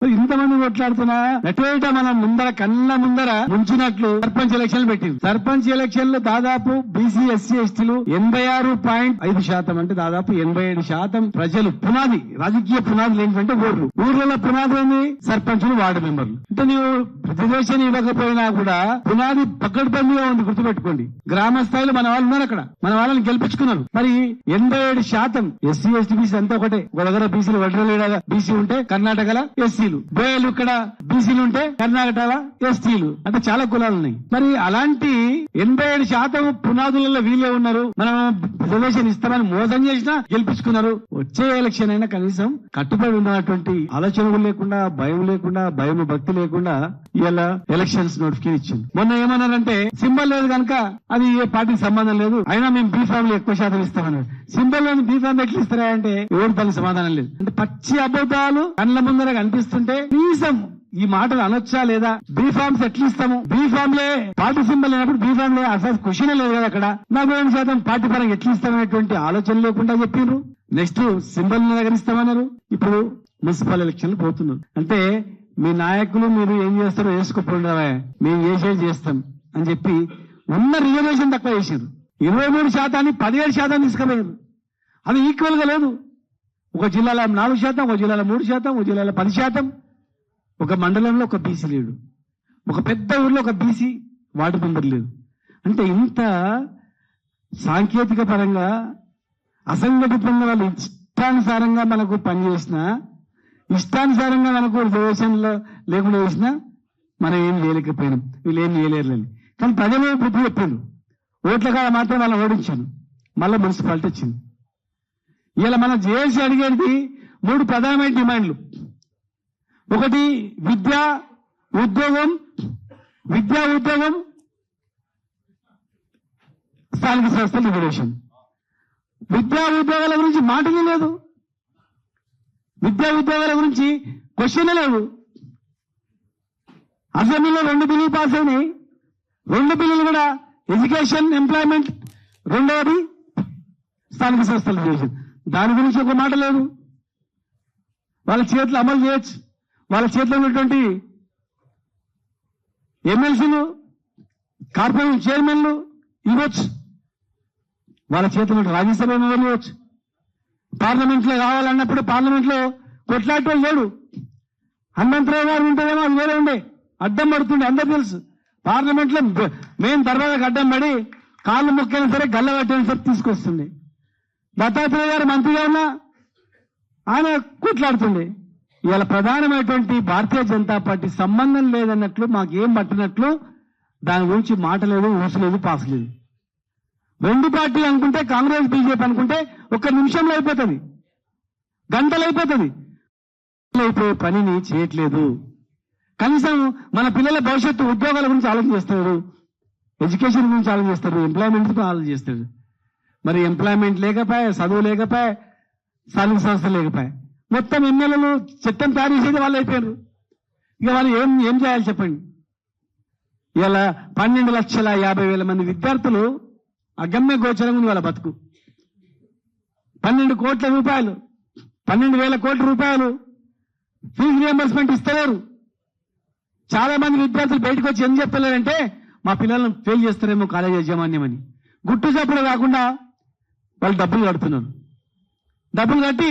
ఇంతమంది కొట్లాడుతున్నా ఎటువైట మనం కళ్ళ ముందర ముంచినట్లు సర్పంచ్ ఎలక్షన్లు పెట్టింది. సర్పంచ్ ఎలక్షన్లు దాదాపు బీసీ ఎస్సీ ఎస్టీలు 86.5% అంటే దాదాపు 87% ప్రజలు పునాది రాజకీయ పునాదులు ఏంటంటే ఊర్లలో పునాది ఏంది సర్పంచులు వార్డు మెంబర్లు. అంటే నీవు రిజర్వేషన్ ఇవ్వకపోయినా కూడా పునాది పక్కడిపల్లిగా ఉంది, గుర్తుపెట్టుకోండి. గ్రామ స్థాయిలో మన వాళ్ళు ఉన్నారు, అక్కడ మన వాళ్ళని గెలిపించుకున్నారు. మరి 87% ఎస్సీ ఎస్టీ బీసీ అంతా ఒకటే. ఒక దగ్గర బీసీలు వడ్రలేడ బీసీ ఉంటే కర్ణాటకలో ఎస్సీలు, బోయలు ఇక్కడ బీసీలు ఉంటే కర్ణాటకలో ఎస్టీలు, అంటే చాలా కులాలు ఉన్నాయి. మరి అలాంటి 87% పునాదులలో వీళ్ళే ఉన్నారు. మనం రిజర్వేషన్ ఇస్తామని మోసం చేసినా గెలిపించుకున్నారు. వచ్చే ఎలక్షన్ అయినా కనీసం కట్టుబడి ఉన్నటువంటి ఆలోచనలు లేకుండా, భయం భక్తి లేకుండా ఇలా ఎలక్షన్స్ నోటిఫికేషన్ ఇచ్చింది. మొన్న ఏమన్నారంటే సింబల్ లేదు కనుక అది ఏ పార్టీకి సంబంధం లేదు, అయినా మేము బీఫామ్ లో ఎక్కువ శాతం ఇస్తామన్నారు. సింబల్ లేని బీఫామ్ ఎట్లా ఇస్తారా అంటే ఎవరు దానికి సమాధానం లేదు. అంటే పచ్చి అబద్ధాలు కళ్ళ ముందర కనిపిస్తుంటే కనీసం ఈ మాటలు అనొచ్చా లేదా? బీఫామ్స్ ఎట్లా ఇస్తాము? బీఫామ్ లే పార్టీ సింబల్ లేనప్పుడు బీఫామ్ లే అసలు క్వశ్చన్ లేదు కదా అక్కడ. 40% పార్టీ పరంగా ఎట్లా ఇస్తామనేటువంటి ఆలోచన లేకుండా చెప్పిండ్రు. నెక్స్ట్ సింబల్ దగ్గర ఇస్తామన్నారు. ఇప్పుడు మున్సిపల్ ఎలక్షన్లు పోతున్నారు. అంటే మీ నాయకులు మీరు ఏం చేస్తారో వేసుకోపోయినారా, మేము చేసేది చేస్తాం అని చెప్పి ఉన్న రిజర్వేషన్ తక్కువ చేశారు. 23% 17% తీసుకుపోయారు. అది ఈక్వల్ గా లేదు. ఒక జిల్లాలో 4%, ఒక జిల్లాలో 3%, ఒక జిల్లాలో 10%. ఒక మండలంలో ఒక బీసీ లేడు, ఒక పెద్ద ఊర్లో ఒక బీసీ వార్డు మెంబర్ లేదు. అంటే ఇంత సాంకేతిక పరంగా అసంఘటితంగా వాళ్ళు ఇష్టానుసారంగా మనకు పనిచేసిన, ఇష్టానుసారంగా మనకు రిజర్వేషన్లో లేకుండా చేసినా మనం ఏం చేయలేకపోయినాం. వీళ్ళు ఏం చేయలేరులేని. కానీ ప్రజలు బుద్ధి చెప్పాను. ఓట్ల కాడ మాత్రం వాళ్ళని ఓడించాను. మళ్ళీ మున్సిపాలిటీ వచ్చింది. ఇలా మనం చేసి అడిగేది 3 ప్రధానమైన డిమాండ్లు. ఒకటి విద్యా ఉద్యోగం, స్థానిక సంస్థల రిజర్వేషన్. విద్యా ఉద్యోగాల గురించి మాటనే లేదు, విద్యా ఉద్యోగాల గురించి క్వశ్చన్ లేదు. అసెంబ్లీలో 2 బిల్లులు పాస్ అయినాయి. 2 బిల్లులు కూడా ఎడ్యుకేషన్, ఎంప్లాయ్మెంట్, రెండవది స్థానిక సంస్థల రిజర్వేషన్. దాని గురించి ఒక మాట లేదు. వాళ్ళ చేతులు అమలు చేయొచ్చు. వాళ్ళ చేతిలో ఉన్నటువంటి ఎమ్మెల్సీలు, కార్పొరేషన్ చైర్మన్లు ఇవ్వచ్చు. వాళ్ళ చేతిలో రాజ్యసభ ఇవ్వచ్చు. పార్లమెంట్ లో కావాలన్నప్పుడు పార్లమెంట్ లో కొట్లాటే లేడు. హనుమంతరావు గారు ఉంటేనేమో అది వేరే ఉండే, అడ్డం పడుతుండే. అందరూ తెలుసు. పార్లమెంట్ లో మెయిన్ దర్వాజాకు అడ్డం పడి కాళ్ళు మొక్కైనా సరే, గల్ల పట్టైనా సరే తీసుకొస్తుండే. దత్తాత్రేయ గారు మంత్రిగా ఉన్నా ఆయన కొట్లాడుతుండే. ఇవాళ ప్రధానమైనటువంటి భారతీయ జనతా పార్టీ సంబంధం లేదన్నట్లు, మాకేం పట్టినట్లు, దాని గురించి మాట లేదు, ఊసు లేదు, పాస్ లేదు. 2 పార్టీలు అనుకుంటే, కాంగ్రెస్ బీజేపీ అనుకుంటే 1 నిమిషంలో అయిపోతుంది, గంటలు అయిపోతుంది. అయిపోయే పనిని చేయట్లేదు. కనీసం మన పిల్లల భవిష్యత్తు ఉద్యోగాల గురించి ఆలోచన చేస్తాడు, ఎడ్యుకేషన్ గురించి ఆలోచన చేస్తాడు, ఎంప్లాయ్మెంట్ గురించి ఆలోచన చేస్తాడు. మరి ఎంప్లాయ్మెంట్ లేకపోయా, చదువు లేకపోయా, స్థానిక సంస్థలు లేకపోయా, మొత్తం ఎమ్మెల్యేలు చట్టం తయారు చేసేది వాళ్ళు అయిపోయారు. ఇక వాళ్ళు ఏం చేయాలి చెప్పండి? ఇలా 12,50,000 మంది విద్యార్థులు అగమ్య గోచరం ఉంది వాళ్ళ బతుకు. 12 కోట్ల రూపాయలు, 12,000 కోట్ల రూపాయలు ఫీజు రియంబర్స్మెంట్ ఇస్తలేరు. చాలా మంది విద్యార్థులు బయటకు వచ్చి ఏం చెప్తలేరంటే, మా పిల్లలను ఫెయిల్ చేస్తారేమో కాలేజ్ యాజమాన్యం అని. గుట్టు చప్పుడు కాకుండా వాళ్ళు డబ్బులు కడుతున్నారు. డబ్బులు కట్టి